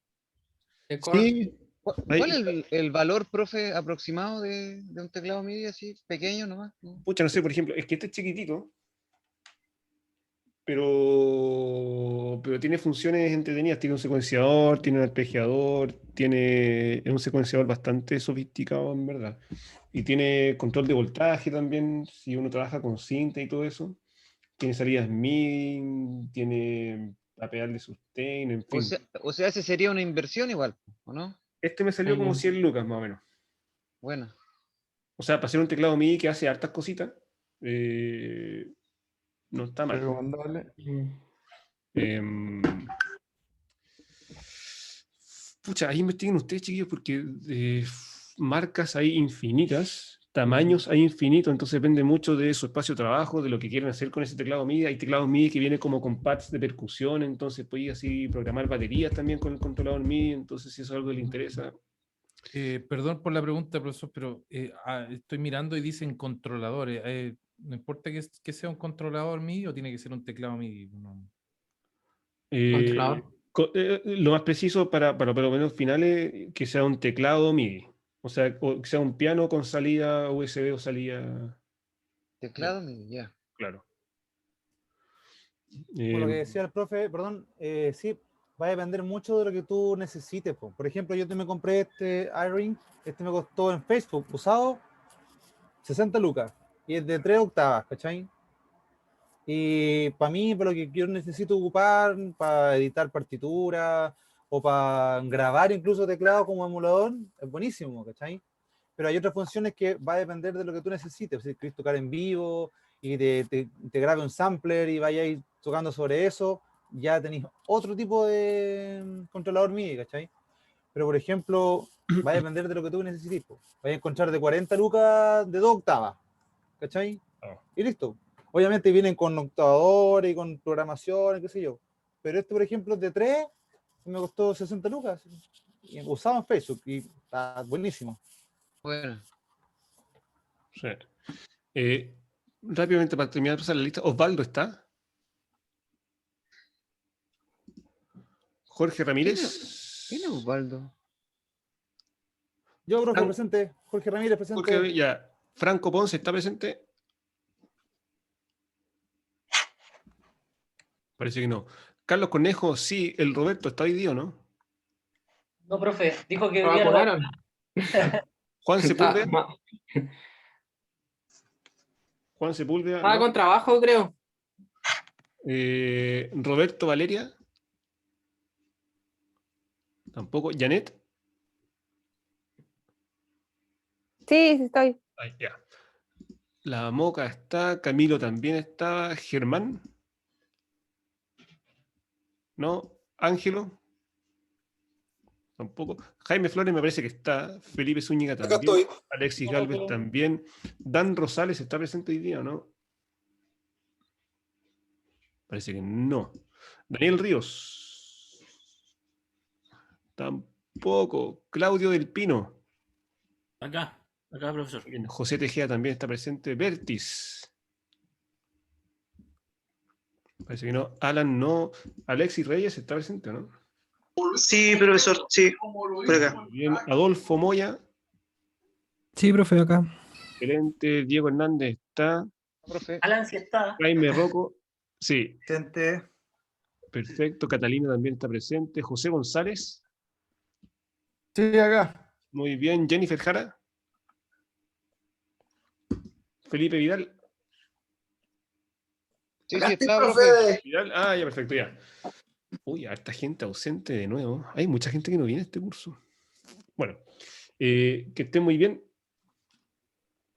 El Core. Sí, ¿Cuál es el valor, profe, aproximado de un teclado MIDI así, pequeño nomás? pucha, no sé, por ejemplo, es que este es chiquitito, pero tiene funciones entretenidas. Tiene un secuenciador, tiene un arpegiador, es un secuenciador bastante sofisticado, en verdad. Y tiene control de voltaje también, si uno trabaja con cinta y todo eso. Tiene salidas MIDI, tiene a pedal de sustain, en fin. O sea, ese sería una inversión igual, ¿o no? Este me salió como 100 lucas, más o menos. Bueno. O sea, para hacer un teclado MIDI que hace hartas cositas, no está mal. Recomendable. Pucha, ahí investiguen ustedes, chiquillos, porque marcas hay infinitas, tamaños hay infinitos, entonces depende mucho de su espacio de trabajo, de lo que quieren hacer con ese teclado MIDI. Hay teclados MIDI que vienen como con pads de percusión, entonces podéis así programar baterías también con el controlador MIDI, entonces si eso es algo que les interesa. Perdón por la pregunta, profesor, pero estoy mirando y dicen controladores. ¿No importa que sea un controlador MIDI o tiene que ser un teclado MIDI? No. Controlador. Lo más preciso para lo menos finales, que sea un teclado MIDI. O sea, o que sea un piano con salida USB o salida. Teclado MIDI, ya. Claro. Por lo que decía el profe, perdón, sí, va a depender mucho de lo que tú necesites. Po. Por ejemplo, yo me compré este iRing, este me costó en Facebook, usado, 60 lucas, y es de 3 octavas, ¿cachai? Y para mí, para lo que yo necesito ocupar, para editar partituras, o para grabar incluso teclado como emulador, es buenísimo, ¿cachai? pero hay otras funciones que va a depender de lo que tú necesites. Si quieres tocar en vivo y te grabe un sampler y vayáis tocando sobre eso, ya tenéis otro tipo de controlador MIDI, ¿cachai? Pero, por ejemplo, va a depender de lo que tú necesites. Vais a encontrar de 40 lucas de 2 octavas, ¿cachai? Y listo. Obviamente vienen con octavadores y con programación, qué sé yo. Pero este, por ejemplo, de 3, me costó 60 lucas. Y usado en Facebook y está buenísimo. Bueno, Sí. Rápidamente para terminar de pasar la lista, Osvaldo está. Jorge Ramírez. ¿quién es Osvaldo? Yo, profe, Fran- presente. Jorge Ramírez, presente. Jorge, ya. Franco Ponce está presente. Parece que no. Carlos Conejo, sí. El Roberto está hoy día, ¿o no? No, profe, dijo que Lo hoy día no va. vacunaron. Juan Sepúlveda. Está Juan Sepúlveda. no. con trabajo, creo. Roberto Valeria. Tampoco. Janet. Sí, sí estoy. Ahí, ya. La Moca está. Camilo también estaba. Germán. ¿No? Ángelo. Tampoco. Jaime Flores me parece que está. Felipe Zúñiga Acá también. estoy. Alexis Galvez también. Dan Rosales está presente hoy día, ¿o no? Parece que no. Daniel Ríos. Tampoco. Claudio del Pino. Acá, profesor. Bien. José Tejeda también está presente. Vertis. Parece que no. Alan no. Alexis Reyes está presente, ¿o no? Sí, profesor, sí. Por acá. Bien. Adolfo Moya. Sí, profe, acá. Excelente. Diego Hernández está. Profe. Alan sí está. Jaime Rocco. Sí. Gente. Perfecto. Catalina también está presente. José González. Sí, acá. Muy bien. Jennifer Jara. Felipe Vidal. Sí, Acá sí, estoy, está, profe. profe. Vidal. Ah, ya, perfecto, ya. Uy, harta gente ausente de nuevo. Hay mucha gente que no viene a este curso. Bueno, que estén muy bien.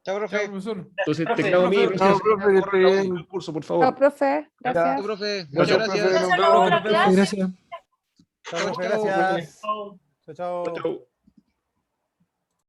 Chao, Chao, profe. profesor. Entonces, Profe, teclado mío, profe. Chao, profe, que esté bien. el curso, por Chao, favor. profe. Chao, Gracias. profe. Chao, Muchas profe. gracias. Gracias, Nos vemos. profe. Gracias. Chao, profe, Chao, gracias. Chao. Chao, chao. Chao.